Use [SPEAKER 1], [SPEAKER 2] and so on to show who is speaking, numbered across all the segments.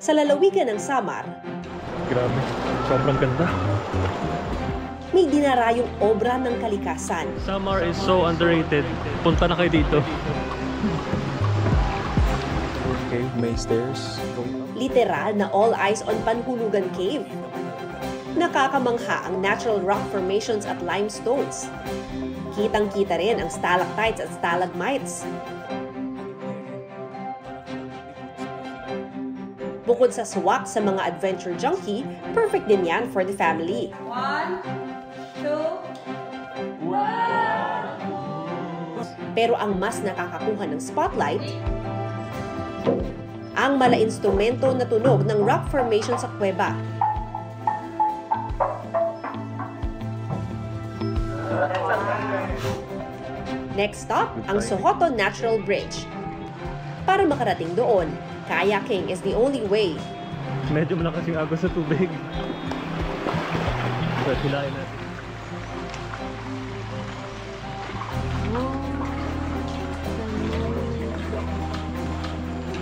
[SPEAKER 1] Sa lalawigan ng Samar,
[SPEAKER 2] Grabe, sobrang ganda.
[SPEAKER 1] may dinarayong obra ng kalikasan.
[SPEAKER 2] Samar is so underrated. Punta na kayo dito.
[SPEAKER 3] Okay, may stairs.
[SPEAKER 1] Literal na all eyes on Panhulugan Cave. Nakakamangha ang natural rock formations at limestones. Kitang-kita rin ang stalactites at stalagmites. Bukod sa swak sa mga adventure junkie, perfect din yan for the family.
[SPEAKER 4] 1, 2,
[SPEAKER 1] Pero ang mas nakakakuha ng spotlight, ang mala-instrumento na tunog ng rock formation sa kuweba. Next stop, ang Sohoto Natural Bridge. Para makarating doon, kayaking is the only way.
[SPEAKER 2] Medyo malakas yung agos sa tubig. So, hilahin natin.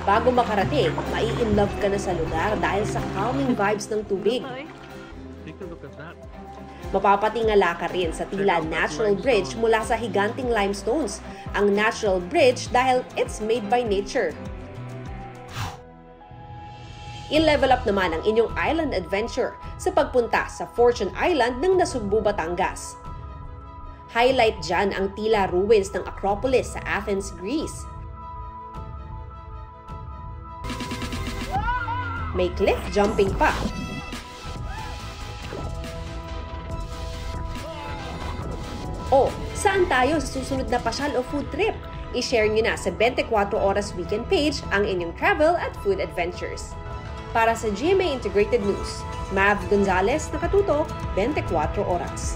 [SPEAKER 1] Bago makarating, mai-inlove ka na sa lugar dahil sa calming vibes ng tubig.
[SPEAKER 2] Take a look at that.
[SPEAKER 1] Mapapatingala ka rin sa tila natural bridge mula sa higanting limestones. Ang natural bridge dahil it's made by nature. I-level up naman ang inyong island adventure sa pagpunta sa Fortune Island ng Nasugbu, Batangas. Highlight dyan ang tila ruins ng Acropolis sa Athens, Greece. May cliff jumping pa. O, saan tayo sa susunod na pasyal o food trip? I-share nyo na sa 24 Oras Weekend page ang inyong travel at food adventures. Para sa GMA Integrated News, Mav Gonzalez, nakatuto, 24 Oras.